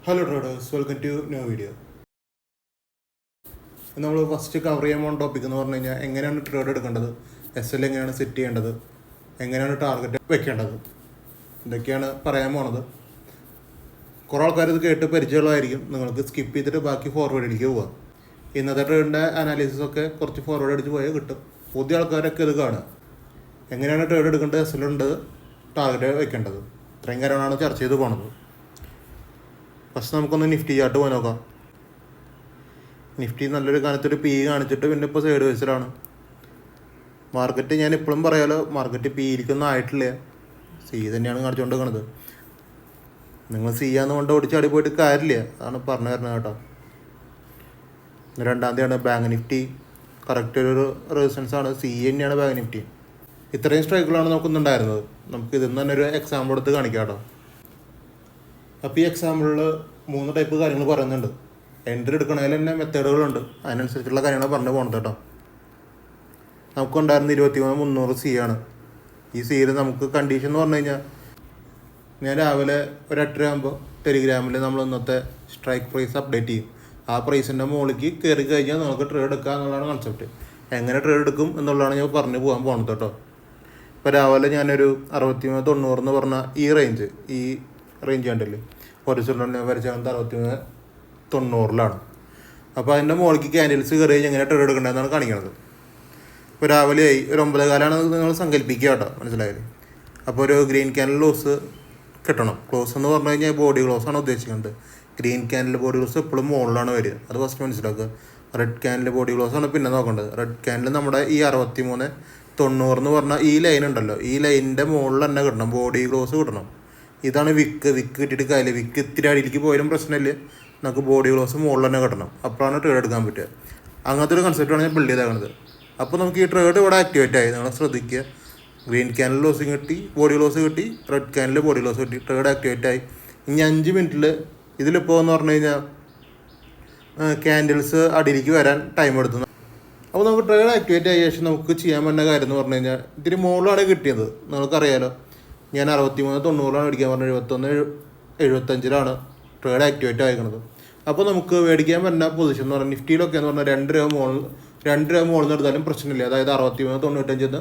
Hello traders, welcome to new video. നമ്മൾ first cover ചെയ്യാൻ പോകുന്ന ടോപ്പിക് എന്ന് പറഞ്ഞു കഴിഞ്ഞാൽ എങ്ങനെയാണ് ട്രേഡ് എടുക്കേണ്ടത്, എസ് എൽ എങ്ങനെയാണ് സെറ്റ് ചെയ്യേണ്ടത്, എങ്ങനെയാണ് ടാർഗറ്റ് വെക്കേണ്ടത്, ഇതൊക്കെയാണ് പറയാൻ പോണത്. കുറേ ആൾക്കാർ ഇത് കേട്ട് പരിചയമുള്ളതായിരിക്കും. നിങ്ങൾക്ക് സ്കിപ്പ് ചെയ്തിട്ട് ബാക്കി ഫോർവേഡിലേക്ക് പോകാം. ഇന്നത്തെ ട്രേഡിൻ്റെ അനാലിസിസൊക്കെ കുറച്ച് ഫോർവേഡ് അടിച്ച് പോയാൽ കിട്ടും. പുതിയ ആൾക്കാരൊക്കെ ഇത് കാണുക. എങ്ങനെയാണ് ട്രേഡ് എടുക്കേണ്ടത്, എസ് എൽ ഉണ്ട്, ടാർഗറ്റ് വെക്കേണ്ടത്, ഇത്രയും കാര്യങ്ങളാണ് ചർച്ച ചെയ്ത് പോണത്. ഫസ്റ്റ് നമുക്കൊന്ന് നിഫ്റ്റി ചാർട്ട് പോയി നോക്കാം. നിഫ്റ്റി നല്ലൊരു കാലത്തൊരു പി കാണിച്ചിട്ട് പിന്നെ ഇപ്പോൾ സൈഡ് വെച്ചിലാണ് മാർക്കറ്റ്. ഞാൻ ഇപ്പോഴും പറയാലോ, മാർക്കറ്റ് പിയിലേക്കൊന്നും ആയിട്ടില്ല, സി തന്നെയാണ് കാണിച്ചുകൊണ്ട് നിൽക്കുന്നത്. നിങ്ങൾ സി ആന്ന് കൊണ്ട് ഓടിച്ചാടി പോയിട്ട് കാര്യമില്ല, അതാണ് പറഞ്ഞു തരുന്നത് കേട്ടോ. 2-ാം തീയതിയാണ് ബാങ്ക് നിഫ്റ്റി കറക്റ്റ് ഒരു റെസിസ്റ്റൻസാണ്, സി തന്നെയാണ് ബാങ്ക് നിഫ്റ്റി. ഇത്രയും സ്ട്രൈക്കുകളാണ് നമുക്കൊന്നുണ്ടായിരുന്നത്. നമുക്ക് ഇതിൽ നിന്ന് തന്നെ ഒരു എക്സാമ്പിൾ എടുത്ത് കാണിക്കാം കേട്ടോ. അപ്പോൾ ഈ എക്സാമ്പിളിൽ 3 ടൈപ്പ് കാര്യങ്ങൾ പറയുന്നുണ്ട്. എൻട്രി എടുക്കണതിൽ തന്നെ മെത്തേഡുകളുണ്ട്, അതിനനുസരിച്ചുള്ള കാര്യങ്ങൾ പറഞ്ഞു പോകുന്നത് കേട്ടോ. നമുക്കുണ്ടായിരുന്ന 23,300 സി ആണ്. ഈ സിയിൽ നമുക്ക് കണ്ടീഷൻ എന്ന് പറഞ്ഞു കഴിഞ്ഞാൽ, ഞാൻ രാവിലെ ഒരു 8:30 ആകുമ്പോൾ ടെലിഗ്രാമിൽ നമ്മൾ ഇന്നത്തെ സ്ട്രൈക്ക് പ്രൈസ് അപ്ഡേറ്റ് ചെയ്യും. ആ പ്രൈസിൻ്റെ മുകളിലേക്ക് കയറി കഴിഞ്ഞാൽ നമുക്ക് ട്രേഡ് എടുക്കുക എന്നുള്ളതാണ് കൺസെപ്റ്റ്. എങ്ങനെ ട്രേഡ് എടുക്കും എന്നുള്ളതാണ് ഞാൻ പറഞ്ഞു പോകാൻ പോകുന്നത് കേട്ടോ. ഇപ്പോൾ രാവിലെ ഞാനൊരു 63,90 എന്ന് പറഞ്ഞ ഈ റേഞ്ച് കണ്ടില്ലേ, ഹൊറിസോണ്ടൽ വരച്ചാൽ 63,90 അപ്പോൾ അതിൻ്റെ മുകളിലേക്ക് ക്യാൻഡിൽസ് കയറി കഴിഞ്ഞാൽ എങ്ങനെ ട്രേഡ് എടുക്കേണ്ടതെന്നാണ് കാണിക്കുന്നത്. ഇപ്പോൾ രാവിലെ ആയി ഒരു 9:15 നിങ്ങൾ സങ്കല്പിക്കുക കേട്ടോ, മനസ്സിലായത്. അപ്പോൾ ഒരു ഗ്രീൻ ക്യാൻഡിൽ ലോസ് കിട്ടണം. ക്ലോസ് എന്ന് പറഞ്ഞു കഴിഞ്ഞാൽ ബോഡി ക്ലോസ് ആണ് ഉദ്ദേശിക്കുന്നത്. ഗ്രീൻ ക്യാൻഡിൽ ബോഡി ക്ലോസ് എപ്പോഴും മുകളിലാണ് വരിക, അത് ഫസ്റ്റ് മനസ്സിലാക്കുക. റെഡ് ക്യാൻഡിൽ ബോഡി ക്ലോസ് ആണ് പിന്നെ നോക്കേണ്ടത്. റെഡ് ക്യാൻഡിൽ നമ്മുടെ ഈ 63,90 എന്ന് പറഞ്ഞാൽ ഈ ലൈൻ ഉണ്ടല്ലോ, ഈ ലൈനിൻ്റെ മുകളിൽ തന്നെ കിട്ടണം, ബോഡി ക്ലോസ് കിട്ടണം. ഇതാണ് വിക്ക് കിട്ടിയിട്ട് കാര്യമില്ല. വിക്ക് ഇത്തിരി അടിയിലേക്ക് പോയാലും പ്രശ്നമില്ല, നമുക്ക് ബോഡി ക്ലോസ് മുകളിൽ തന്നെ കിട്ടണം. അപ്പോഴാണ് ട്രേഡ് എടുക്കാൻ പറ്റുക. അങ്ങനത്തെ ഒരു കൺസെപ്റ്റാണ് ഞാൻ ബിൽഡ് ചെയ്താകുന്നത്. അപ്പോൾ നമുക്ക് ഈ ട്രേഡ് ഇവിടെ ആക്ടിവേറ്റ് ആയി, നിങ്ങൾ ശ്രദ്ധിക്കുക. ഗ്രീൻ ക്യാനിൽ ലോസ് കിട്ടി, ബോഡി ക്ലോസ് കിട്ടി, റെഡ് ക്യാനിൽ ബോഡി ക്ലോസ് കിട്ടി, ട്രേഡ് ആക്ടിവേറ്റ് ആയി. ഇനി 5 മിനിറ്റിൽ ഇതിലിപ്പോൾ എന്ന് പറഞ്ഞു കഴിഞ്ഞാൽ ക്യാൻഡിൽസ് അടിയിലേക്ക് വരാൻ ടൈം എടുത്തു. അപ്പോൾ നമുക്ക് ട്രേഡ് ആക്ടിവേറ്റ് ആയ ശേഷം നമുക്ക് ചെയ്യാൻ പറ്റുന്ന കാര്യം എന്ന് പറഞ്ഞു കഴിഞ്ഞാൽ, ഇത്തിരി മുകളിലാണ് കിട്ടിയത്, നിങ്ങൾക്കറിയാലോ. ഞാൻ 63,90 അടിക്കാൻ പറഞ്ഞ 71,75 ട്രേഡ് ആക്ടിവേറ്റ് ആയിരിക്കുന്നത്. അപ്പോൾ നമുക്ക് മേടിക്കാൻ പറ്റുന്ന പൊസിഷൻ എന്ന് പറഞ്ഞാൽ നിഫ്റ്റിയിലൊക്കെ എന്ന് പറഞ്ഞാൽ 2 രൂപ മുകളിൽ നിന്ന് എടുത്താലും പ്രശ്നമില്ല. അതായത് 63,95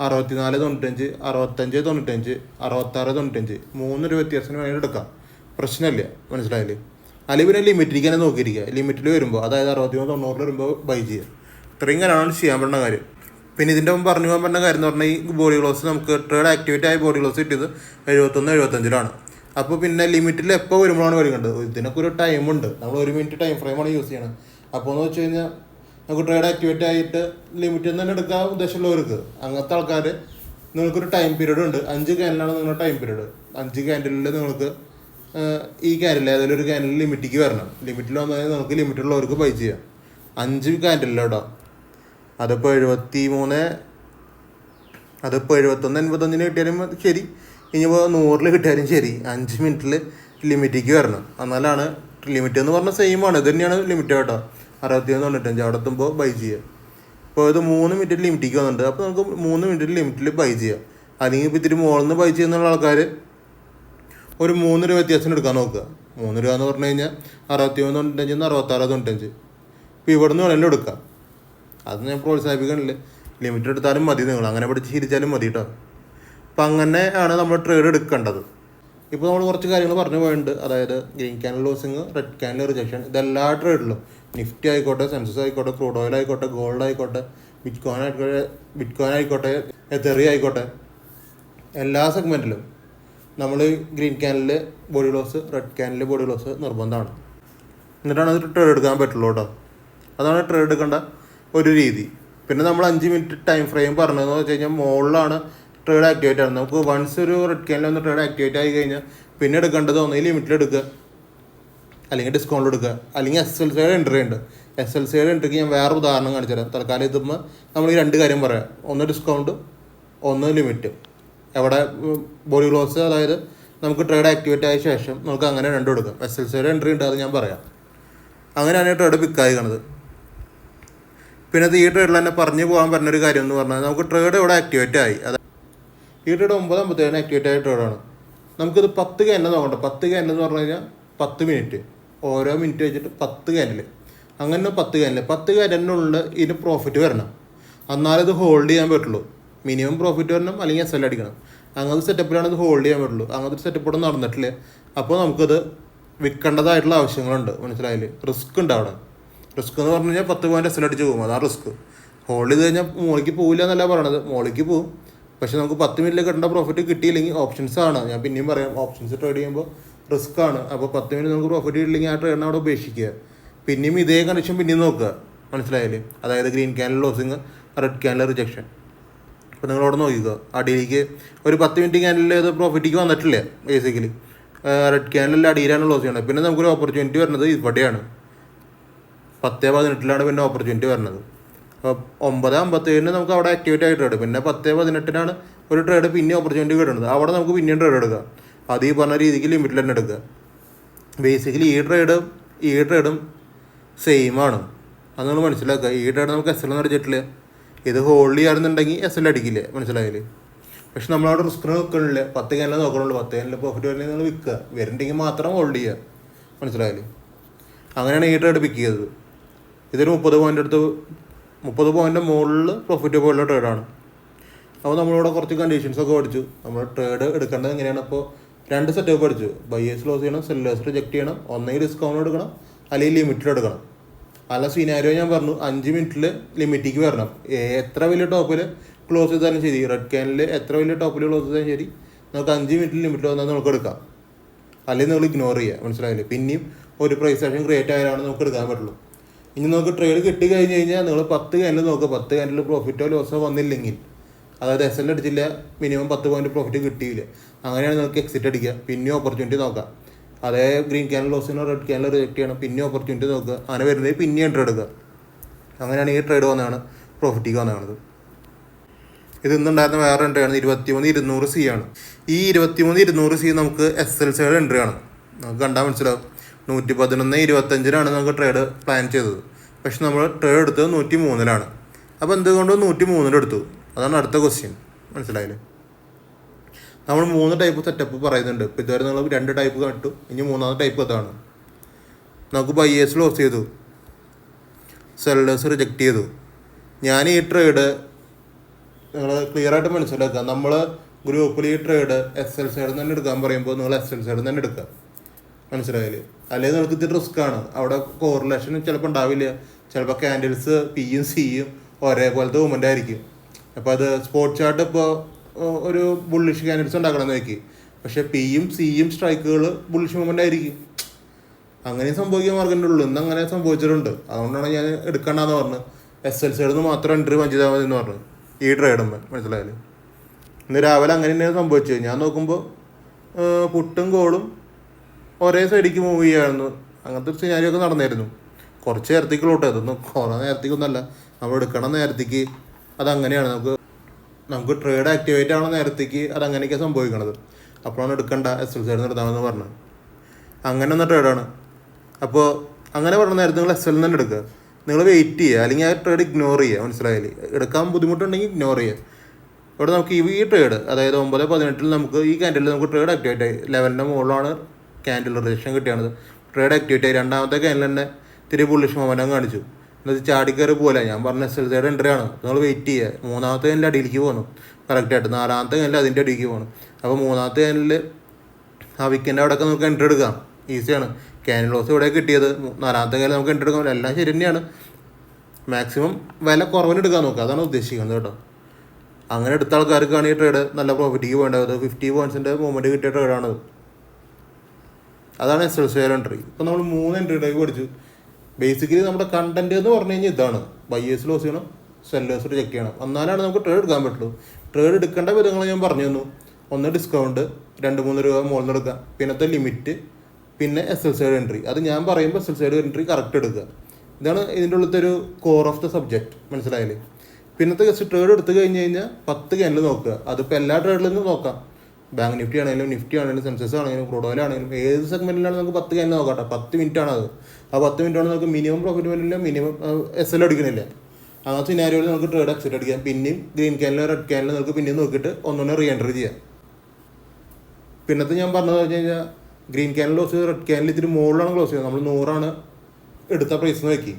64,95 65,95 66,95 3 രൂപ വ്യത്യാസത്തിന് വേണമെങ്കിൽ എടുക്കാം, പ്രശ്നമില്ല, മനസ്സിലായില്ലേ. അല്ലെങ്കിൽ പിന്നെ ലിമിറ്റിലേക്ക് നോക്കിയിരിക്കുക. ലിമിറ്റിൽ വരുമ്പോൾ അതായത് 63,90 വരുമ്പോൾ ബൈ ചെയ്യുക. ഇത്രയും കാര്യമാണ് ചെയ്യാൻ പറ്റുന്ന കാര്യം. പിന്നെ ഇതിൻ്റെ മുമ്പ് പറഞ്ഞു പോകാൻ പറ്റുന്ന കാര്യം എന്ന് പറഞ്ഞാൽ, ഈ ബോഡി ക്ലോസ് നമുക്ക് ട്രേഡ് ആക്ടിവേറ്റ് ആയ ബോഡി ക്ലോസ് കിട്ടിയത് 71-75. അപ്പോൾ പിന്നെ ലിമിറ്റിൽ എപ്പോൾ വരുമ്പോഴാണ് വരുന്നത്, ഇതിനൊക്കെ ഒരു ടൈമുണ്ട്. നമ്മൾ 1 മിനിറ്റ് ടൈം ഫ്രെയിമാണ് യൂസ് ചെയ്യണം. അപ്പോൾ എന്ന് വെച്ച് കഴിഞ്ഞാൽ നമുക്ക് ട്രേഡ് ആക്ടിവേറ്റ് ആയിട്ട് ലിമിറ്റിൽ നിന്ന് തന്നെ എടുക്കാൻ ഉദ്ദേശമുള്ളവർക്ക്, അങ്ങനത്തെ ആൾക്കാർ, നിങ്ങൾക്കൊരു ടൈം പീരീഡ് ഉണ്ട്. 5 ക്യാൻഡിലാണ് നിങ്ങളുടെ ടൈം പീരീഡ്. 5 ക്യാൻഡിലിൽ നിങ്ങൾക്ക് ഈ ക്യാൻഡിൽ ഏതെങ്കിലും ഒരു ക്യാൻഡിൽ ലിമിറ്റിലേക്ക് വരണം. ലിമിറ്റിൽ വന്നാൽ നിങ്ങൾക്ക് ലിമിറ്റുള്ളവർക്ക് ബൈ ചെയ്യാം. 5 ക്യാൻഡിലോ അതിപ്പോൾ 71-85 കിട്ടിയാലും ശരി, ഇനിയിപ്പോൾ 100 കിട്ടിയാലും ശരി, 5 മിനിറ്റിൽ ലിമിറ്റിലേക്ക് വരണം. എന്നാലാണ് ലിമിറ്റ് എന്ന് പറഞ്ഞാൽ സെയിമാണ്, ഇത് തന്നെയാണ് ലിമിറ്റ് കേട്ടോ. 61-95 അവിടെ എത്തുമ്പോൾ ബൈ ചെയ്യുക. ഇപ്പോൾ ഇത് 3 മിനിറ്റിൽ ലിമിറ്റിലേക്ക് വന്നിട്ടുണ്ട്. അപ്പോൾ നമുക്ക് 3 മിനിറ്റിൽ ലിമിറ്റിൽ ബൈ ചെയ്യാം. അല്ലെങ്കിൽ ഇപ്പോൾ ഇത്തിരി മുകളിൽ നിന്ന് ബൈ ചെയ്യുന്ന ആൾക്കാർ ഒരു 3 രൂപ വ്യത്യാസം എടുക്കാൻ നോക്കുക. 3 രൂപ എന്ന് പറഞ്ഞു കഴിഞ്ഞാൽ 63-95 66-95. ഇപ്പോൾ ഇവിടെ നിന്ന് വേണമെങ്കിലും എടുക്കാം, അത് ഞാൻ പ്രോത്സാഹിപ്പിക്കണില്ല. ലിമിറ്റ് എടുത്താലും മതി, നിങ്ങൾ അങ്ങനെ പഠിച്ച് ശീലിച്ചാലും മതി കേട്ടോ. അപ്പം അങ്ങനെയാണ് നമ്മൾ ട്രേഡ് എടുക്കേണ്ടത്. ഇപ്പോൾ നമ്മൾ കുറച്ച് കാര്യങ്ങൾ പറഞ്ഞു പോയിട്ടുണ്ട്. അതായത് green candle losing, red candle rejection, ഇതെല്ലാ ട്രേഡിലും, നിഫ്റ്റി ആയിക്കോട്ടെ, സെൻസസ് ആയിക്കോട്ടെ, ക്രൂഡ് ഓയിൽ ആയിക്കോട്ടെ, ഗോൾഡ് ആയിക്കോട്ടെ, ബിറ്റ്കോയിൻ ആയിക്കോട്ടെ, എതെറി ആയിക്കോട്ടെ, എല്ലാ സെഗ്മെൻറ്റിലും നമ്മൾ green candle body loss, red candle body loss നിർബന്ധമാണ്. എന്നിട്ടാണ് അത് ട്രേഡ് എടുക്കാൻ പറ്റുള്ളൂ കേട്ടോ. അതാണ് ട്രേഡ് എടുക്കേണ്ട ഒരു രീതി. പിന്നെ നമ്മൾ 5 മിനിറ്റ് ടൈം ഫ്രെയിം പറഞ്ഞതെന്ന് വെച്ച് കഴിഞ്ഞാൽ മുകളിലാണ് ട്രേഡ് ആക്ടിവേറ്റ് ആണ്. നമുക്ക് വൺസ് ഒരു റെഡ് ക്യാനിൽ ഒന്ന് ട്രേഡ് ആക്ടിവേറ്റ് ആയി കഴിഞ്ഞാൽ പിന്നെ എടുക്കേണ്ടത് ഒന്നെങ്കിൽ ലിമിറ്റിൽ എടുക്കുക, അല്ലെങ്കിൽ ഡിസ്കൗണ്ട് എടുക്കുക, അല്ലെങ്കിൽ SLCയുടെ എൻട്രി ഉണ്ട്. SLCയുടെ എൻട്രിക്ക് ഞാൻ വേറെ ഉദാഹരണം കാണിച്ചു തരാം. തൽക്കാലം ഇതുമ്പോൾ നമ്മൾ ഈ 2 കാര്യം പറയാം. ഒന്ന് ഡിസ്കൗണ്ട്, ഒന്ന് ലിമിറ്റ്. എവിടെ ബോഡി ക്ലോസ്, അതായത് നമുക്ക് ട്രേഡ് ആക്ടിവേറ്റ് ആയ ശേഷം നമുക്ക് അങ്ങനെ 2 എടുക്കാം. SLCയുടെ എൻട്രി ഉണ്ട്, അത് ഞാൻ പറയാം. അങ്ങനെയാണ് ട്രേഡ് പിക്കായിക്കണത്. പിന്നെ ഈ ട്രേഡിൽ തന്നെ പറഞ്ഞു പോകാൻ പറഞ്ഞൊരു കാര്യം എന്ന് പറഞ്ഞാൽ, നമുക്ക് ട്രേഡ് ഇവിടെ ആക്ടിവേറ്റ് ആയി. അതായത് ഈ ട്രേഡ് 9:57 ആക്ടിവേറ്റ് ആയ ട്രേഡാണ്. നമുക്കിത് 10 ക്യാൻഡിൽ നോക്കണ്ട. 10 ക്യാൻഡിൽ എന്ന് പറഞ്ഞു കഴിഞ്ഞാൽ 10 മിനിറ്റ്, ഓരോ മിനിറ്റ് വെച്ചിട്ട് 10 ക്യാൻഡിൽ, അങ്ങനെ 10 ക്യാൻഡലിനുള്ളിൽ ഇതിന് പ്രോഫിറ്റ് വരണം. എന്നാലും ഇത് ഹോൾഡ് ചെയ്യാൻ പറ്റുള്ളൂ. മിനിമം പ്രോഫിറ്റ് വരണം, അല്ലെങ്കിൽ എസ് എൽ അടിക്കണം. അങ്ങനത്തെ സെറ്റപ്പിലാണ് ഇത് ഹോൾഡ് ചെയ്യാൻ പറ്റുള്ളൂ. അങ്ങനത്തെ സെറ്റപ്പോടെ നടന്നിട്ടില്ല. അപ്പോൾ നമുക്കത് വിൽക്കേണ്ടതായിട്ടുള്ള ആവശ്യങ്ങളുണ്ട്, മനസ്സിലായില്ലേ? റിസ്ക് ഉണ്ട് അവിടെ. റിസ്ക് എന്ന് പറഞ്ഞു കഴിഞ്ഞാൽ 10 പോയിന്റ് എസ് എൽ അടിച്ച് പോകും, അതാണ് റിസ്ക്. ഹോൾഡ് ചെയ്ത് കഴിഞ്ഞാൽ മോളിക്ക് പോവില്ല എന്നല്ല പറയണത്, മോളിക്ക് പോകും. പക്ഷെ നമുക്ക് 10 മിനിറ്റിൽ കിട്ടേണ്ട പ്രോഫിറ്റ് കിട്ടിയില്ലെങ്കിൽ ഓപ്ഷൻസ് ആണ്. ഞാൻ പിന്നെയും പറയാം, ഓപ്ഷൻസ് ട്രേഡ് ചെയ്യുമ്പോൾ റിസ്ക് ആണ്. അപ്പോൾ 10 മിനിറ്റ് നമുക്ക് പ്രോഫിറ്റ് കിട്ടിയില്ലെങ്കിൽ ആ ട്രേഡിനെ അവിടെ ഉപേക്ഷിക്കുക. പിന്നെയും ഇതേ കണ്ടീഷൻ പിന്നെയും നോക്കുക, മനസ്സിലായില്ലേ? അതായത് ഗ്രീൻ ക്യാനിൽ ലോസിങ്, റെഡ് ക്യാനിൽ റിജക്ഷൻ. അപ്പോൾ നിങ്ങളവിടെ നോക്കിക്കുക, അടിയിലേക്ക് ഒരു 10 മിനിറ്റ് ക്യാനിൽ അത് പ്രോഫിറ്റിക്ക് വന്നിട്ടില്ല. ബേസിക്കലി റെഡ് ക്യാനിൽ അടിയിലാണ് ലോസ് ചെയ്യണത്. പിന്നെ നമുക്കൊരു ഓപ്പർച്യൂണിറ്റി വരുന്നത് ഇവിടെയാണ്, 10:18 പിന്നെ ഓപ്പർച്യൂണിറ്റി വരുന്നത്. അപ്പോൾ 9:57 നമുക്ക് അവിടെ ആക്ടിവേറ്റ് ആയിട്ട് ട്രേഡ്. പിന്നെ 10:18 ഒരു ട്രേഡ് പിന്നെ ഓപ്പർച്യൂണിറ്റി കിട്ടുന്നത്. അവിടെ നമുക്ക് പിന്നെയും ട്രേഡ് എടുക്കുക. അത് ഈ പറഞ്ഞ രീതിക്ക് ലിമിറ്റിൽ തന്നെ എടുക്കുക. ബേസിക്കലി ഈ ട്രേഡും സെയിം ആണ്, അത് നിങ്ങൾ മനസ്സിലാക്കുക. ഈ ട്രേഡ് നമുക്ക് എസ് എൽ ഒന്നും അടിച്ചിട്ടില്ല. ഇത് ഹോൾഡ് ചെയ്യാറുണ്ടെങ്കിൽ എസ് എൽ അടിക്കില്ല, മനസ്സിലായില്ലേ? പക്ഷെ നമ്മളവിടെ റിസ്ക് നിൽക്കണില്ല. 10 ക്യാനിൽ നോക്കണുള്ളൂ. 10 ക്യാനിൽ പ്രോഫിറ്റ് വരണമെങ്കിൽ നിങ്ങൾ വിൽക്കുക, വരുന്നുണ്ടെങ്കിൽ മാത്രം ഹോൾഡ് ചെയ്യുക, മനസ്സിലായില്ലേ? അങ്ങനെയാണ് ഈ ട്രേഡ് പിക്ക് ചെയ്തത്. ഇതൊരു 30 പോയിൻ്റ് മുകളിൽ പ്രോഫിറ്റ് പോലുള്ള ട്രേഡാണ്. അപ്പോൾ നമ്മളിവിടെ കുറച്ച് കണ്ടീഷൻസൊക്കെ പഠിച്ചു. നമ്മൾ ട്രേഡ് എടുക്കേണ്ടത് എങ്ങനെയാണ്? അപ്പോൾ 2 സെറ്റപ്പ് പഠിച്ചു. ബയേഴ്സ് ക്ലോസ് ചെയ്യണം, സെല്ലേഴ്സ് റിജക്ട് ചെയ്യണം. ഒന്നെങ്കിൽ ഡിസ്കൗണ്ട് എടുക്കണം, അല്ലെങ്കിൽ ലിമിറ്റിൽ എടുക്കണം. അല്ല സിനാരിയോ ഞാൻ പറഞ്ഞു, 5 മിനിറ്റിൽ ലിമിറ്റിക്ക് വരണം. എത്ര വലിയ ടോപ്പിൽ ക്ലോസ് ചെയ്താലും ശരി, റെഡ് ക്യാനിൽ എത്ര വലിയ ടോപ്പിൽ ക്ലോസ് ചെയ്താലും ശരി, നമുക്ക് 5 മിനിറ്റിൽ ലിമിറ്റിൽ വന്നാൽ നമുക്ക് എടുക്കാം. അല്ലെങ്കിൽ നിങ്ങൾ ഇഗ്നോർ ചെയ്യുക, മനസ്സിലായില്ലേ? പിന്നെയും ഒരു പ്രൈസ് ആക്ഷൻ ക്രിയേറ്റ് ആയാലാണ് നമുക്ക് എടുക്കാൻ പറ്റുള്ളൂ. ഇനി നമുക്ക് ട്രേഡ് കിട്ടി കഴിഞ്ഞ് കഴിഞ്ഞാൽ നിങ്ങൾ 10 ക്യാനിൽ നോക്കുക. 10 ക്യാനിൽ പ്രോഫിറ്റോ ലോസോ വന്നില്ലെങ്കിൽ, അതായത് എസ് എൽ അടിച്ചില്ല, മിനിമം 10 പോയിന്റ് പ്രോഫിറ്റ് കിട്ടിയില്ല, അങ്ങനെയാണ് നിങ്ങൾക്ക് എക്സിറ്റ് അടിക്കുക. പിന്നെ ഓപ്പർച്യൂണിറ്റി നോക്കാം. അതേ ഗ്രീൻ ക്യാനിൽ ലോസിനോ റെഡ് ക്യാനിൽ റിജക്ട് ചെയ്യണം, പിന്നെ ഓപ്പർച്യൂണിറ്റി നോക്കുക. അങ്ങനെ വരുന്നത് പിന്നെ എൻട്രി എടുക്കുക. അങ്ങനെയാണ് ഈ ട്രേഡ് വന്നതാണ് പ്രോഫിറ്റിക്ക് വന്നതാണ്. ഇത് ഇന്നുണ്ടായിരുന്ന വേറെ എൻട്രിയാണ് 23,200 ആണ്. ഈ 23,200 നമുക്ക് എസ് എൽ സിയുടെ എൻട്രി ആണ്. നമുക്ക് കണ്ടാൽ മനസ്സിലാവും. 111.25 നമുക്ക് ട്രേഡ് പ്ലാൻ ചെയ്തത്. പക്ഷെ നമ്മൾ ട്രേഡ് എടുത്തത് 103. അപ്പോൾ എന്തുകൊണ്ട് 103 എടുത്തു? അതാണ് അടുത്ത ക്വസ്റ്റ്യൻ, മനസ്സിലായില്ലേ? നമ്മൾ 3 ടൈപ്പ് സെറ്റപ്പ് പറയുന്നുണ്ട്. ഇപ്പോൾ ഇതുവരെ നിങ്ങൾ 2 ടൈപ്പ് കണ്ടു. ഇനി 3ാമത്തെ ടൈപ്പ് അതാണ്. നമുക്ക് ബയേഴ്സ് ലോസ് ചെയ്തു, സെല്ലേഴ്സ് റിജക്റ്റ് ചെയ്തു. ഞാൻ ഈ ട്രേഡ് നിങ്ങൾ ക്ലിയർ ആയിട്ട് മനസ്സിലാക്കുക. നമ്മൾ ഗ്രൂപ്പിൽ ഈ ട്രേഡ് എസ് എൽ സൈഡിൽ തന്നെ എടുക്കാൻ പറയുമ്പോൾ നിങ്ങൾ എസ് എൽ സൈഡിൽ തന്നെ എടുക്കുക, മനസ്സിലായില്ലേ? അല്ലെങ്കിൽ നിങ്ങൾക്ക് ഇത്തിരി റിസ്ക് ആണ്. അവിടെ കോറിലേഷൻ ചിലപ്പോൾ ഉണ്ടാവില്ല. ചിലപ്പോൾ ക്യാൻഡിൽസ് പിയും സിയും ഒരേപോലത്തെ മൂവ്മെൻ്റ് ആയിരിക്കും. അപ്പോൾ അത് സ്പോട്ട് ചാർട്ട് ഇപ്പോൾ ഒരു ബുള്ളിഷ് ക്യാൻഡിൽസ് ഉണ്ടാക്കണമെന്ന് നോക്കി, പക്ഷേ പിയും സിയും സ്ട്രൈക്കുകൾ ബുള്ളിഷ് മൂവ്മെൻ്റ് ആയിരിക്കും. അങ്ങനെ സംഭവിക്കാൻ മാർഗത്തിൻ്റെ ഉള്ളൂ. ഇന്ന് അങ്ങനെ സംഭവിച്ചിട്ടുണ്ട്. അതുകൊണ്ടാണ് ഞാൻ എടുക്കണ്ടെന്ന് പറഞ്ഞത്. എസ് എൽ സിയിൽ നിന്ന് മാത്രം എൻട്രി പഞ്ചിതാൽ മതി എന്ന് പറഞ്ഞു ഈ ട്രേഡുമ്പോൾ, മനസ്സിലായില്ലേ? ഇന്ന് രാവിലെ അങ്ങനെ തന്നെയാണ് സംഭവിച്ചത്. ഞാൻ നോക്കുമ്പോൾ പുട്ടും കോളും ഒരേ സൈഡിലേക്ക് മൂവ് ചെയ്യായിരുന്നു. അങ്ങനത്തെ ഒരു സിനാരിയോ ഒക്കെ നടന്നായിരുന്നു. കുറച്ച് നേരത്തേക്കുള്ളൂട്ടോ, അതൊന്നും കുറേ നേരത്തേക്കൊന്നുമല്ല. നമ്മൾ എടുക്കണം നേരത്തേക്ക് അതങ്ങനെയാണ്. നമുക്ക് ട്രേഡ് ആക്ടിവേറ്റ് ആവണ നേരത്തേക്ക് അതങ്ങനെയൊക്കെ സംഭവിക്കണത്. അപ്പോഴാണ് എടുക്കണ്ട, എസ് എൽ സൈഡിൽ നിന്ന് എടുത്താമെന്ന് പറഞ്ഞത്. അങ്ങനെ ഒന്ന ട്രേഡാണ്. അപ്പോൾ അങ്ങനെ പറഞ്ഞ നേരത്തെ നിങ്ങൾ എസ് എൽ തന്നെ എടുക്കുക. നിങ്ങൾ വെയിറ്റ് ചെയ്യുക, അല്ലെങ്കിൽ ആ ട്രേഡ് ഇഗ്നോർ ചെയ്യുക, മനസ്സിലായില്ലേ? എടുക്കാൻ ബുദ്ധിമുട്ടുണ്ടെങ്കിൽ ഇഗ്നോർ ചെയ്യുക. ഇവിടെ നമുക്ക് ഈ ട്രേഡ്, അതായത് 9:18 നമുക്ക് ഈ ക്യാൻഡിൽ നമുക്ക് ട്രേഡ് ആക്ടിവേറ്റ് ആയി. ലെവലിൻ്റെ മുകളിലാണ് ക്യാൻഡിൽ റിജക്ഷൻ കിട്ടിയാണത്. ട്രേഡ് ആക്ടിവേറ്റ് ആയി. 2ാമത്തെ ക്യാൻഡിൽ തന്നെ ഇത്തിരി ബുള്ളിഷ് മൊമെൻ്റം കാണിച്ചു. എന്നത് ചാടിക്കയറി പോലെ ഞാൻ പറഞ്ഞ എസ് എൽ സൈഡ് എൻട്രി ആണ്. നിങ്ങൾ വെയിറ്റ് ചെയ്യുക. 3ാമത്തെ ക്യാൻഡിൽ അടിയിലേക്ക് പോകണം കറക്റ്റായിട്ട്. 4ാമത്തെ ക്യാൻഡിൽ അതിൻ്റെ അടിയിലേക്ക് പോകണം. അപ്പോൾ 3ാമത്തെ ക്യാൻഡിൽ ആ വിക്കിൻ്റെ അവിടെയൊക്കെ നമുക്ക് എൻട്രി എടുക്കാം, ഈസിയാണ്. ക്യാൻഡിൽ ലോസ് ഇവിടെ കിട്ടിയത്. 4ാമത്തെ ക്യാൻഡിൽ നമുക്ക് എൻട്രി എടുക്കാം. എല്ലാം ശരി തന്നെയാണ്. മാക്സിമം വില കുറവിന് എടുക്കാൻ നോക്കുക, അതാണ് ഉദ്ദേശിക്കുന്നത് കേട്ടോ. അങ്ങനെ എടുത്ത ആൾക്കാർക്കാണ് ഈ ട്രേഡ് നല്ല പ്രോഫിറ്റിക്ക് വേണ്ടത്. 50 പോയിൻറ്റ്സിൻ്റെ മൂവ്മെൻറ്റ് കിട്ടിയ ട്രേഡാണത്. അതാണ് എസ് എൽ സി എൻട്രി. ഇപ്പോൾ നമ്മൾ 3 എൻട്രി ടൈപ്പ് പഠിച്ചു. ബേസിക്കലി നമ്മുടെ കണ്ടന്റ് എന്ന് പറഞ്ഞു കഴിഞ്ഞാൽ ഇതാണ്. ബയേഴ്സ് ലോസ് ചെയ്യണം, സെല്ലേഴ്സ് റിജക്ട് ചെയ്യണം. എന്നാലാണ് നമുക്ക് ട്രേഡ് എടുക്കാൻ പറ്റുള്ളൂ. ട്രേഡ് എടുക്കേണ്ട വിധങ്ങൾ ഞാൻ പറഞ്ഞു തന്നു. ഒന്ന് ഡിസ്കൗണ്ട്, 2-3 രൂപ മുകളിൽ നിന്ന് എടുക്കുക. പിന്നത്തെ ലിമിറ്റ്, പിന്നെ എസ് എൽ സൈഡ് എൻട്രി. അത് ഞാൻ പറയുമ്പോൾ S L side entry correct എടുക്കുക. ഇതാണ് ഇതിൻ്റെ ഉള്ളത്തെ ഒരു കോർ ഓഫ് ദ സബ്ജക്റ്റ്, മനസ്സിലായില്ലേ? പിന്നത്തെ ജസ്റ്റ് ട്രേഡ് എടുത്തു കഴിഞ്ഞ് കഴിഞ്ഞാൽ 10 ക്യാൻഡിൽ നോക്കുക. അതിപ്പോൾ എല്ലാ ട്രേഡിലും നിന്ന് നോക്കാം. ബാങ്ക് നിഫ്റ്റി ആണെങ്കിലും നിഫ്റ്റി ആണെങ്കിലും സെൻസസ് ആണെങ്കിലും ക്രൂഡ് ഓയിൽ ആണെങ്കിലും ഏത് സെഗ്മെൻറ്റിലാണ് നമുക്ക് 10 ക്യാൻഡിൽ നോക്കാം. 10 മിനിറ്റ് ആണ് അത്. ആ 10 മിനിറ്റാണ് നമുക്ക് മിനിമം പ്രോഫിറ്റ് വരില്ല, മിനിമം എസ് എൽ അടിക്കണില്ല. അങ്ങനത്തെ സിനാരിയോയിൽ നമുക്ക് ട്രേഡ് എക്സിറ്റ് അടിക്കാം. പിന്നെയും ഗ്രീൻ ക്യാനിലും റെഡ് ക്യാനിലും നമുക്ക് പിന്നെയും നോക്കിയിട്ട് ഒന്നുകൂടെ റീ എൻട്രി ചെയ്യാം. പിന്നത്തെ ഞാൻ പറഞ്ഞതെന്ന് വെച്ച് കഴിഞ്ഞാൽ ഗ്രീൻ ക്യാനിൽ ക്ലോസ് ചെയ്ത് റെഡ് ക്യാനിൽ ഇതിന് മുകളിലാണ് ക്ലോസ് ചെയ്യുന്നത്. നമ്മൾ 100 എടുത്ത പ്രൈസ് നോക്കി,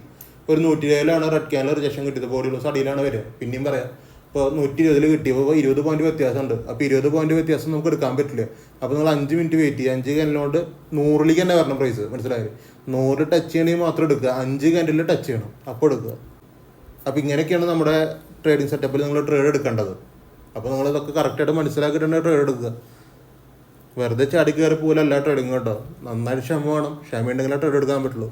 ഒരു 120 റെഡ് ക്യാനിൽ റിജക്ഷൻ കിട്ടിയത്, ബോഡി ലോസ് അടിയിലാണ് വരിക. പിന്നെയും പറയാം, ഇപ്പോൾ 120 കിട്ടിയപ്പോൾ 20 പോയിന്റ് വ്യത്യാസമുണ്ട്. അപ്പോൾ 20 പോയിന്റ് വ്യത്യാസം നമുക്ക് എടുക്കാൻ പറ്റില്ല. അപ്പോൾ നിങ്ങൾ 5 മിനിറ്റ് വെയിറ്റ് ചെയ്യുക. 5 ക്യാനിലോട്ട് 100ലേക്ക് തന്നെ വരണം പ്രൈസ്, മനസ്സിലായത്? 100 ടച്ച് ചെയ്യണമെങ്കിൽ മാത്രം എടുക്കുക, 5 ക്യാൻഡിൽ ടച്ച് ചെയ്യണം, അപ്പോൾ എടുക്കുക. അപ്പോൾ ഇങ്ങനെയൊക്കെയാണ് നമ്മുടെ ട്രേഡിംഗ് സെറ്റപ്പിൽ നിങ്ങൾ ട്രേഡ് എടുക്കേണ്ടത്. അപ്പോൾ നിങ്ങളിതൊക്കെ കറക്റ്റായിട്ട് മനസ്സിലാക്കിയിട്ടുണ്ട് ട്രേഡ് എടുക്കുക. വെറുതെ ചാടി കയറി പോലെ എല്ലാ ട്രേഡിങ് കേട്ടോ. നന്നായിട്ട് ക്ഷമ വേണം, ക്ഷമ ഉണ്ടെങ്കിലേ ട്രേഡ് എടുക്കാൻ പറ്റുള്ളൂ.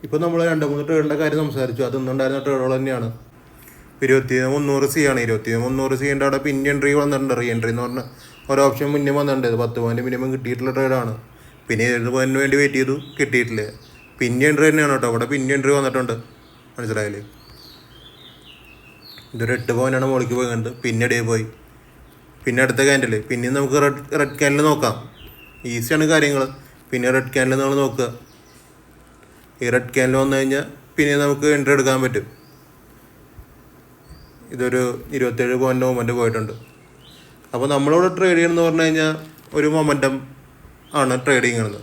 ഇപ്പോൾ നമ്മൾ 2-3 ട്രേഡിൻ്റെ കാര്യം സംസാരിച്ചു. അതൊന്നുണ്ടായിരുന്ന ട്രേഡുകൾ തന്നെയാണ്. 2300C ആണ്. 2300C അവിടെ പിന്നെ എൻട്രി വന്നിട്ടുണ്ട്. റീ എൻട്രി എന്ന് പറഞ്ഞാൽ ഒരു ഓപ്ഷൻ മുന്നേ വന്നിട്ടുണ്ട്. 10 പോയിന്റ് മിനിമം കിട്ടിയിട്ടുള്ള ട്രേഡാണ്. പിന്നെ 70 പോയിന്റിന് വേണ്ടി വെയിറ്റ് ചെയ്തു, കിട്ടിയിട്ടില്ല. പിന്നെ എൻട്രി തന്നെയാണ് കേട്ടോ. അവിടെ പിന്നെ എൻട്രി വന്നിട്ടുണ്ട്, മനസ്സിലായില്ലേ? ഇതൊരു 8 പോയിന്റാണ് മുകളിലേക്ക് പോയി കണ്ട്, പിന്നെ ഇടയിൽ പോയി. പിന്നെ അടുത്ത ക്യാൻഡിൽ പിന്നെയും നമുക്ക് റെഡ് ക്യാൻഡിൽ നോക്കാം. ഈസിയാണ് കാര്യങ്ങൾ. പിന്നെ റെഡ് ക്യാൻഡിൽ നമ്മൾ നോക്കുക. ഈ റെഡ് ക്യാൻഡിൽ വന്നു കഴിഞ്ഞാൽ പിന്നെ നമുക്ക് എൻട്രി എടുക്കാൻ പറ്റും. ഇതൊരു 27 പോയിന്റ് മൊമെൻറ്റ് പോയിട്ടുണ്ട്. അപ്പോൾ നമ്മളിവിടെ ട്രേഡ് ചെയ്യണമെന്ന് പറഞ്ഞു കഴിഞ്ഞാൽ ഒരു മൊമെൻറ്റം ആണ് ട്രേഡ് ചെയ്യുന്നത്.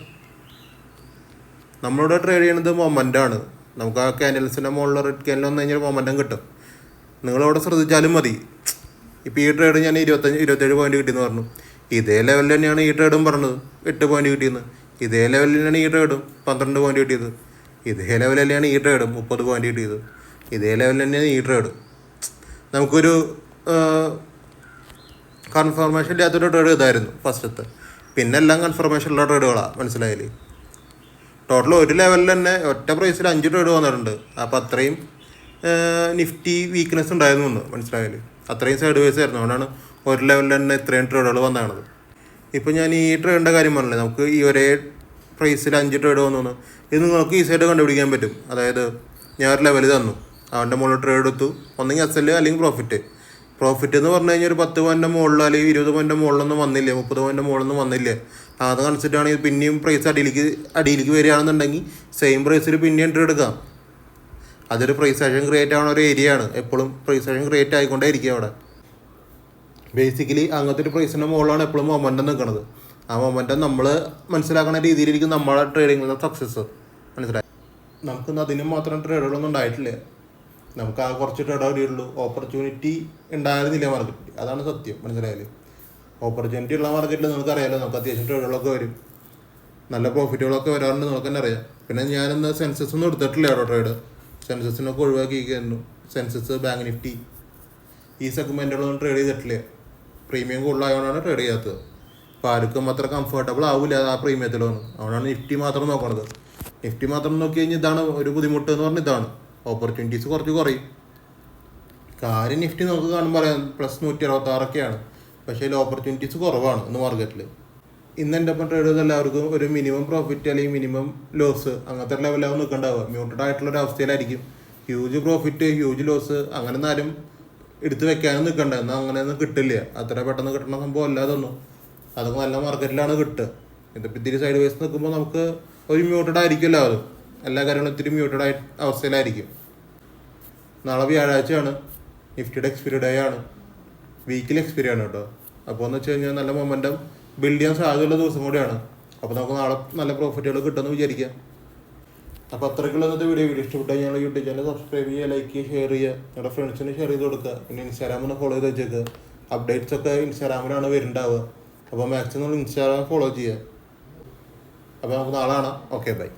നമ്മളിവിടെ ട്രേഡ് ചെയ്യുന്നത് മൊമെൻ്റാണ്. നമുക്ക് ആ ക്യാൻഡിൽസിൻ്റെ മുകളിൽ റെഡ് ക്യാൻഡിൽ വന്നു കഴിഞ്ഞാൽ മൊമെൻറ്റം കിട്ടും. നിങ്ങളവിടെ ശ്രദ്ധിച്ചാലും മതി. ഇപ്പോൾ ഈ ട്രേഡ് ഞാൻ 27 പോയിന്റ് കിട്ടിയെന്ന് പറഞ്ഞു. ഇതേ ലെവലിൽ തന്നെയാണ് ഈ ട്രേഡും പറഞ്ഞത്, 8 പോയിന്റ് കിട്ടിയെന്ന്. ഇതേ ലെവലിൽ തന്നെയാണ് ഈ ട്രേഡും 12 പോയിന്റ് കിട്ടിയത്. ഇതേ ലെവലിൽ തന്നെയാണ് ഈ ട്രേഡും 30 പോയിന്റ് കിട്ടിയത്. ഇതേ ലെവലിൽ തന്നെയാണ് ഈ ട്രേഡ്. നമുക്കൊരു കൺഫർമേഷൻ ഇല്ലാത്തൊരു ട്രേഡ് ഇതായിരുന്നു ഫസ്റ്റത്തെ. പിന്നെ എല്ലാം കൺഫർമേഷനുള്ള ട്രേഡുകളാണ്, മനസ്സിലായില്ലേ? ടോട്ടൽ ഒരു ലെവലിൽ തന്നെ ഒറ്റ പ്രൈസിൽ 5 ട്രേഡ് വന്നിട്ടുണ്ട്. അപ്പോൾ അത്രയും നിഫ്റ്റി വീക്ക്നെസ് ഉണ്ടായിരുന്നു എന്ന്, മനസ്സിലായില്ലേ? അത്രയും സൈഡ് വേസ് ആയിരുന്നു. അതുകൊണ്ടാണ് ഒരു ലെവലിൽ തന്നെ ഇത്രയും ട്രേഡുകൾ വന്നതാണ്. ഇപ്പോൾ ഞാൻ ഈ ട്രേഡിൻ്റെ കാര്യം പറഞ്ഞില്ലേ, നമുക്ക് ഈ ഒരേ പ്രൈസിൽ 5 ട്രേഡ് വന്നു. ഇത് നിങ്ങൾക്ക് ഈസിയായിട്ട് കണ്ടുപിടിക്കാൻ പറ്റും. അതായത് ഞാൻ ഒരു ലെവൽ തന്നു, അവൻ്റെ മുകളിൽ ട്രേഡ് എടുത്തു. ഒന്നെങ്കിൽ എസ് അല്ലെങ്കിൽ പ്രോഫിറ്റ് എന്ന് പറഞ്ഞു കഴിഞ്ഞാൽ ഒരു 10 പോയിൻ്റെ മുകളിൽ അല്ലെങ്കിൽ 20 പോയിൻ്റെ മുകളിലൊന്നും വന്നില്ല, 30 പോയിൻ്റെ മുകളിലൊന്നും വന്നില്ല. അത് കാണിച്ചിട്ടാണെങ്കിൽ പിന്നെയും പ്രൈസ് അടിയിലേക്ക് വരികയാണെന്നുണ്ടെങ്കിൽ സെയിം പ്രൈസിൽ പിന്നെയും എൻട്രി എടുക്കാം. അതൊരു പ്രൈസ് ആക്ഷൻ ക്രിയേറ്റ് ആവുന്ന ഒരു ഏരിയ ആണ്. എപ്പോഴും പ്രൈസ് ആക്ഷൻ ക്രിയേറ്റ് ആയിക്കൊണ്ടേ ഇരിക്കുക അവിടെ. ബേസിക്കലി അങ്ങനത്തെ ഒരു പ്രൈസിൻ്റെ മുകളിലാണ് എപ്പോഴും മൊമെൻറ്റം നിൽക്കുന്നത്. ആ മൊമെൻറ്റം നമ്മൾ മനസ്സിലാക്കുന്ന രീതിയിലിരിക്കും നമ്മുടെ ട്രേഡിങ്ങിലെ സക്സസ്, മനസ്സിലായി? നമുക്കിന്ന് അതിനും മാത്രം ട്രേഡുകളൊന്നും ഉണ്ടായിട്ടില്ല. നമുക്ക് ആ കുറച്ച് ട്രേഡ് അറിയുള്ളൂ. ഓപ്പർച്യൂണിറ്റി ഉണ്ടായിരുന്നില്ല മാർക്കറ്റിൽ, അതാണ് സത്യം, മനസ്സിലായാലും. ഓപ്പർച്യൂണിറ്റി ഉള്ള മാർക്കറ്റിൽ നിങ്ങൾക്കറിയാമല്ലോ, നമുക്ക് അത്യാവശ്യം ട്രേഡുകളൊക്കെ വരും, നല്ല പ്രോഫിറ്റുകളൊക്കെ വരാറുണ്ട്, നമുക്ക് തന്നെ അറിയാം. പിന്നെ ഞാനിന്ന് സെൻസസ് ഒന്നും എടുത്തിട്ടില്ല കേട്ടോ. ട്രേഡ് സെൻസസിനൊക്കെ ഒഴിവാക്കിയിരിക്കുന്നു. സെൻസസ്, ബാങ്ക് നിഫ്റ്റി, ഈ സെഗ്മെൻറ്റുകളൊന്നും ട്രേഡ് ചെയ്തിട്ടില്ല. പ്രീമിയം കൂടുതലായതുകൊണ്ടാണ് ട്രേഡ് ചെയ്യാത്തത്. അപ്പോൾ ആർക്കും അത്ര കംഫർട്ടബിൾ ആവില്ല ആ പ്രീമിയത്തിലൊന്നും. അതുകൊണ്ടാണ് നിഫ്റ്റി മാത്രം നോക്കണത്. നിഫ്റ്റി മാത്രം നോക്കി കഴിഞ്ഞാൽ ഇതാണ് ഒരു ബുദ്ധിമുട്ട് എന്ന് പറഞ്ഞാൽ ഇതാണ്, ഓപ്പർച്യൂണിറ്റീസ് കുറച്ച് കുറയും. കാര്യം നിഫ്റ്റി നമുക്ക് കാണുമ്പോൾ പറയാം +166ഒക്കെയാണ്. പക്ഷേ അതിൽ ഓപ്പർച്യൂണിറ്റീസ് കുറവാണ് ഇന്ന് മാർക്കറ്റിൽ. ഇന്ന് എൻ്റെ ഒപ്പം ട്രേഡ് ചെയ്ത എല്ലാവർക്കും ഒരു മിനിമം പ്രോഫിറ്റ് അല്ലെങ്കിൽ മിനിമം ലോസ് അങ്ങനത്തെ ലെവലാവും നിൽക്കേണ്ടാവുക. മ്യൂട്ടഡ് ആയിട്ടുള്ളൊരു അവസ്ഥയിലായിരിക്കും. ഹ്യൂജ് പ്രോഫിറ്റ്, ഹ്യൂജ് ലോസ് അങ്ങനെ ആരും എടുത്ത് വെക്കാനും നിൽക്കണ്ട. എന്നാൽ അങ്ങനെയൊന്നും കിട്ടില്ല. അത്ര പെട്ടെന്ന് കിട്ടുന്ന സംഭവം അല്ലാതൊന്നും. അതൊക്കെ നല്ല മാർക്കറ്റിലാണ് കിട്ടുക. ഇതിപ്പോൾ ഇത്തിരി സൈഡ് വേസ് നിൽക്കുമ്പോൾ നമുക്ക് ഒരു മ്യൂട്ടഡ് ആയിരിക്കുമല്ലോ. അതും എല്ലാ കാര്യങ്ങളും ഇത്തിരി മ്യൂട്ടഡ് ആയിട്ട് അവസ്ഥയിലായിരിക്കും. നാളെ വ്യാഴാഴ്ചയാണ്, നിഫ്റ്റിയുടെ എക്സ്പയറി ഡേ ആണ്, വീക്കിലി എക്സ്പയറി ആണ് കേട്ടോ. അപ്പോൾ എന്ന് വെച്ച് കഴിഞ്ഞാൽ നല്ല മൊമെൻറ്റം ബിൽഡ് ചെയ്യാൻ സാധ്യതയുള്ള ദിവസം കൂടിയാണ്. അപ്പോൾ നമുക്ക് നാളെ നല്ല പ്രോഫിറ്റുകൾ കിട്ടുമെന്ന് വിചാരിക്കാം. അപ്പോൾ അത്രയ്ക്കുള്ള ഇന്നത്തെ വീഡിയോ ഇഷ്ടപ്പെട്ടാൽ ഞങ്ങൾ യൂട്യൂബ് ചാനൽ സബ്സ്ക്രൈബ് ചെയ്യുക, ലൈക്ക് ചെയ്യുക, ഷെയർ ചെയ്യുക, നിങ്ങളുടെ ഫ്രണ്ട്സിന് ഷെയർ ചെയ്ത് കൊടുക്കുക. പിന്നെ ഇൻസ്റ്റാഗ്രാമിൽ ഫോളോ ചെയ്ത് വെച്ചേക്കുക. അപ്ഡേറ്റ്സ് ഒക്കെ ഇൻസ്റ്റാഗ്രാമിലാണ് വരുന്നുണ്ടാവുക. അപ്പോൾ മാക്സിമം ഇൻസ്റ്റാഗ്രാം ഫോളോ ചെയ്യുക. അപ്പോൾ നമുക്ക് നാളെ കാണാം. Okay, by.